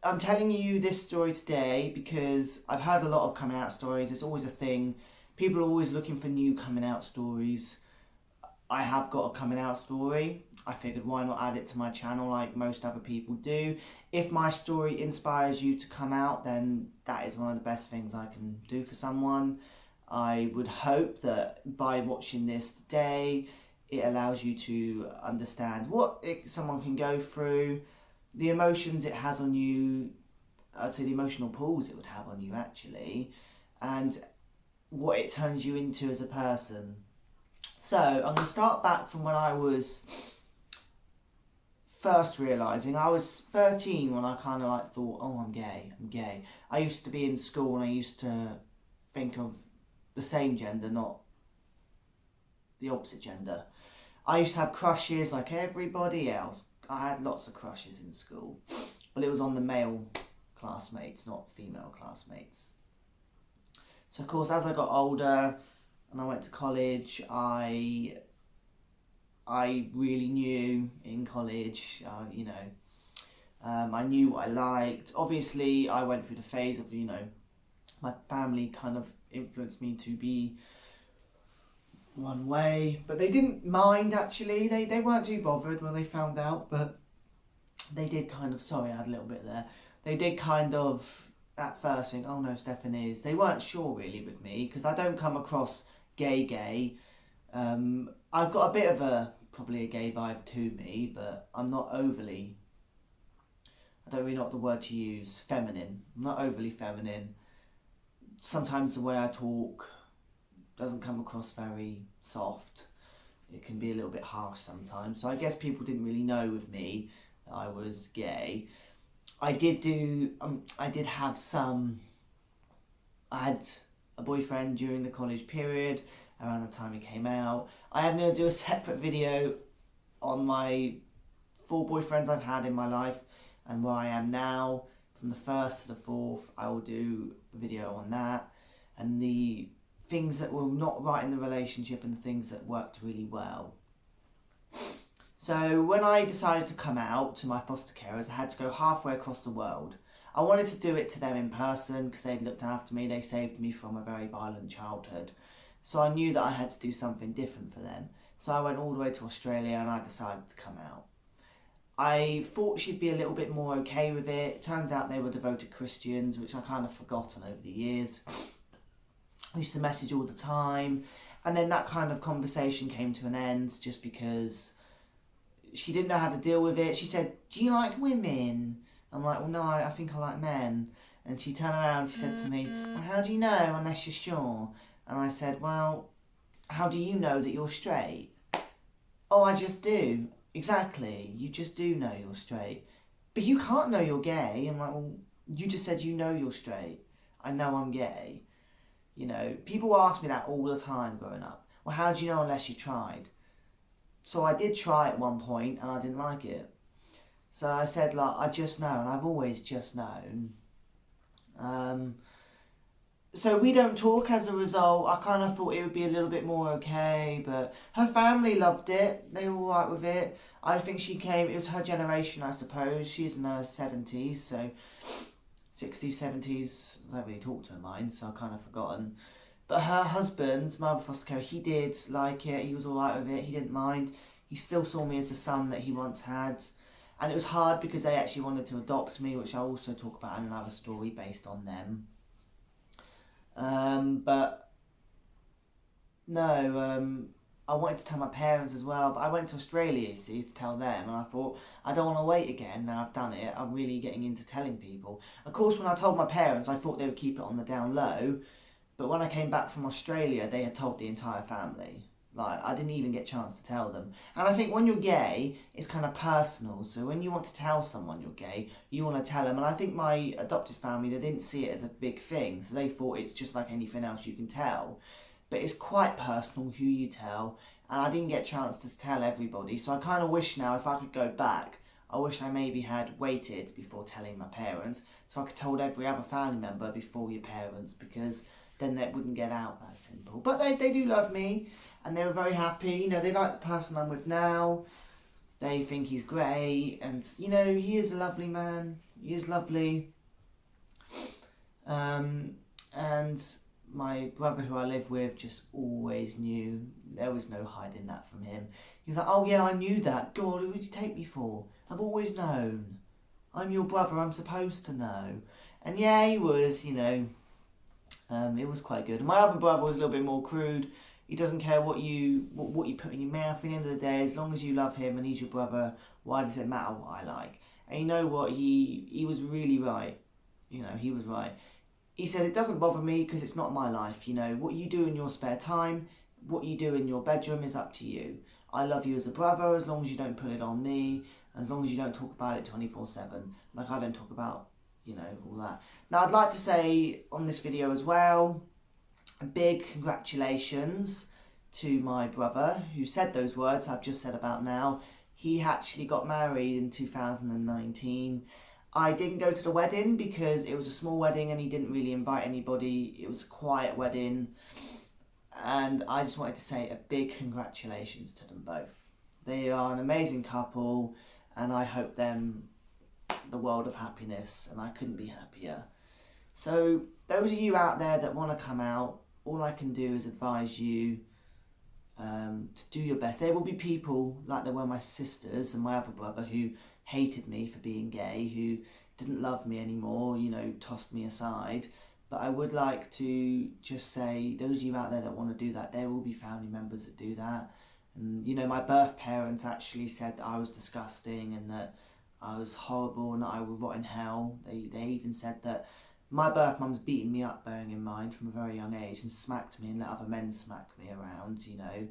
I'm telling you this story today because I've heard a lot of coming out stories. It's always a thing. People are always looking for new coming out stories. I have got a coming out story. I figured why not add it to my channel like most other people do. If my story inspires you to come out, then that is one of the best things I can do for someone. I would hope that by watching this today, it allows you to understand what someone can go through, the emotions it has on you, I'd say the emotional pulls it would have on you actually, and what it turns you into as a person. So I'm going to start back from when I was first realising. I was 13 when I kind of like thought, oh, I'm gay. I used to be in school and I used to think of the same gender, not the opposite gender. I used to have crushes like everybody else. I had lots of crushes in school, but it was on the male classmates, not female classmates. So of course, as I got older and I went to college, I really knew in college, I knew what I liked. Obviously, I went through the phase of, my family kind of influenced me to be one way, but they didn't mind actually. They weren't too bothered when they found out, but they did kind of, sorry, I had a little bit there. They did kind of at first think, oh no, Stefan is. They weren't sure really with me because I don't come across gay. I've got a bit of probably a gay vibe to me, but I'm not overly, I don't really know what the word to use, feminine. I'm not overly feminine. Sometimes the way I talk doesn't come across very soft. It can be a little bit harsh sometimes. So I guess people didn't really know with me that I was gay. I had a boyfriend during the college period around the time he came out. I am going to do a separate video on my 4 boyfriends I've had in my life and where I am now. From the first to the 4th, I will do a video on that and the things that were not right in the relationship and the things that worked really well. So when I decided to come out to my foster carers, I had to go halfway across the world. I wanted to do it to them in person because they'd looked after me. They saved me from a very violent childhood. So I knew that I had to do something different for them. So I went all the way to Australia and I decided to come out. I thought she'd be a little bit more okay with it. Turns out they were devoted Christians, which I kind of forgotten over the years. I used to message all the time. And then that kind of conversation came to an end just because she didn't know how to deal with it. She said, do you like women? I'm like, well, no, I think I like men. And she turned around and she said to me, well, how do you know unless you're sure? And I said, well, how do you know that you're straight? Oh, I just do. Exactly. You just do know you're straight. But you can't know you're gay. I'm like, well, you just said you know you're straight. I know I'm gay. People ask me that all the time growing up. Well, how do you know unless you tried? So I did try at one point and I didn't like it. So I said, I just know, and I've always just known. So we don't talk as a result. I kind of thought it would be a little bit more okay, but her family loved it. They were all right with it. I think it was her generation, I suppose. She's in her 70s, so 60s, 70s. I don't really talk to her mine, so I've kind of forgotten. But her husband, my other foster carer, he did like it. He was all right with it. He didn't mind. He still saw me as the son that he once had. And it was hard because they actually wanted to adopt me, which I'll also talk about in another story based on them. But no, I wanted to tell my parents as well, but I went to Australia, you see, to tell them, and I thought, I don't want to wait again, now I've done it, I'm really getting into telling people. Of course, when I told my parents, I thought they would keep it on the down low, but when I came back from Australia, they had told the entire family. I didn't even get a chance to tell them. And I think when you're gay, it's kind of personal. So when you want to tell someone you're gay, you want to tell them. And I think my adopted family, they didn't see it as a big thing. So they thought it's just like anything else you can tell. But it's quite personal who you tell. And I didn't get a chance to tell everybody. So I kind of wish now, if I could go back, I wish I maybe had waited before telling my parents. So I could told every other family member before your parents. Because then that wouldn't get out that simple. But they do love me. And they were very happy. They like the person I'm with now. They think he's great, and you know, he is a lovely man. He is lovely. And my brother, who I live with, just always knew. There was no hiding that from him. He was like, "Oh yeah, I knew that. God, who would you take me for? I've always known. I'm your brother. I'm supposed to know." And yeah, he was. You know, it was quite good. And my other brother was a little bit more crude. He doesn't care what you put in your mouth. At the end of the day, as long as you love him and he's your brother, why does it matter what I like? And you know what? He was really right. You know, he was right. He said, "It doesn't bother me because it's not my life. You know, what you do in your spare time, what you do in your bedroom is up to you. I love you as a brother as long as you don't put it on me, as long as you don't talk about it 24/7. Like I don't talk about, you know, all that." Now, I'd like to say on this video as well, a big congratulations to my brother who said those words I've just said about now. He actually got married in 2019. I didn't go to the wedding because it was a small wedding and he didn't really invite anybody. It was a quiet wedding. And I just wanted to say a big congratulations to them both. They are an amazing couple and I hope them the world of happiness, and I couldn't be happier. So those of you out there that want to come out, all I can do is advise you to do your best. There will be people like there were my sisters and my other brother who hated me for being gay, who didn't love me anymore, you know, tossed me aside. But I would like to just say, those of you out there that want to do that, there will be family members that do that. And you know, my birth parents actually said that I was disgusting and that I was horrible and that I would rot in hell. They even said that my birth mum's beaten me up, bearing in mind, from a very young age, and smacked me and let other men smack me around, you know.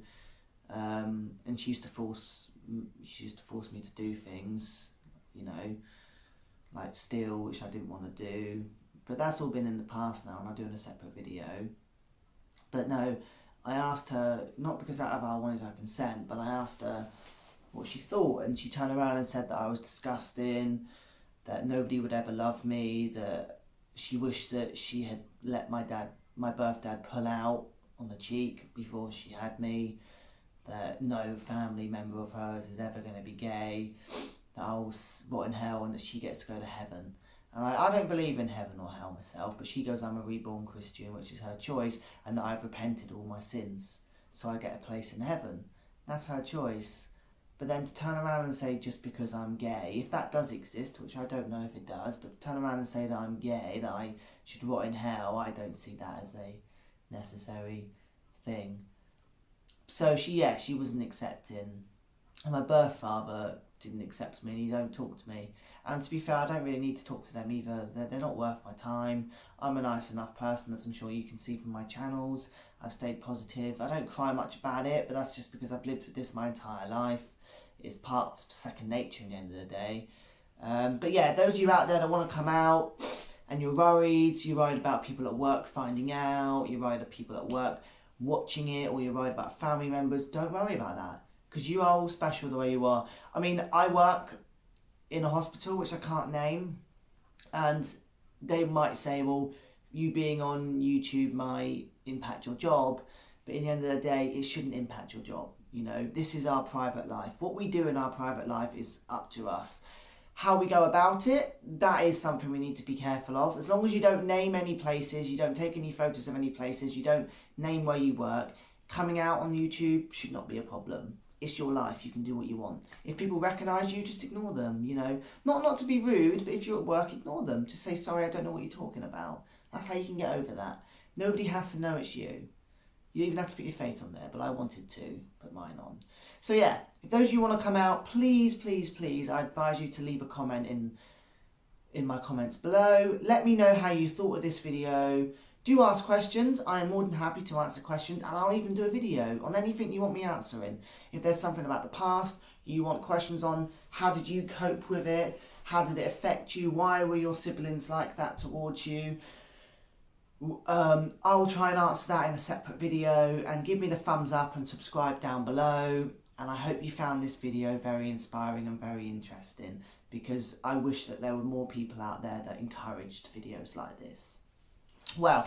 And she used to force me to do things, you know, like steal, which I didn't want to do. But that's all been in the past now, and I'll do in a separate video. But no, I asked her, not because I wanted her consent, but I asked her what she thought, and she turned around and said that I was disgusting, that nobody would ever love me, that she wished that she had let my birth dad, pull out on the cheek before she had me, that no family member of hers is ever going to be gay, that I'll rot in hell and that she gets to go to heaven. And I don't believe in heaven or hell myself, but she goes, I'm a reborn Christian, which is her choice, and that I've repented all my sins, so I get a place in heaven. That's her choice. But then to turn around and say just because I'm gay, if that does exist, which I don't know if it does, but to turn around and say that I'm gay, that I should rot in hell, I don't see that as a necessary thing. So she wasn't accepting. And my birth father didn't accept me, and he don't talk to me. And to be fair, I don't really need to talk to them either. They're not worth my time. I'm a nice enough person, as I'm sure you can see from my channels. I've stayed positive. I don't cry much about it, but that's just because I've lived with this my entire life. It's part of second nature at the end of the day. But yeah, those of you out there that want to come out and you're worried about people at work finding out, you're worried about people at work watching it, or you're worried about family members, don't worry about that, because you are all special the way you are. I mean, I work in a hospital, which I can't name, and they might say, well, you being on YouTube might impact your job, but at the end of the day, it shouldn't impact your job. You know, this is our private life. What we do in our private life is up to us. How we go about it, that is something we need to be careful of. As long as you don't name any places, you don't take any photos of any places, you don't name where you work, coming out on YouTube should not be a problem. It's your life, you can do what you want. If people recognise you, just ignore them, you know. Not to be rude, but if you're at work, ignore them. Just say, sorry, I don't know what you're talking about. That's how you can get over that. Nobody has to know it's you. You don't even have to put your face on there, but I wanted to put mine on. So yeah, if those of you want to come out, please, please, please, I advise you to leave a comment in my comments below. Let me know how you thought of this video. Do ask questions. I am more than happy to answer questions, and I'll even do a video on anything you want me answering. If there's something about the past, you want questions on, how did you cope with it? How did it affect you? Why were your siblings like that towards you? I will try and answer that in a separate video, and give me the thumbs up and subscribe down below. And I hope you found this video very inspiring and very interesting, because I wish that there were more people out there that encouraged videos like this. Well,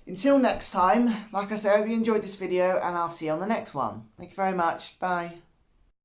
until next time, like I said, I hope you enjoyed this video, and I'll see you on the next one. Thank you very much. Bye.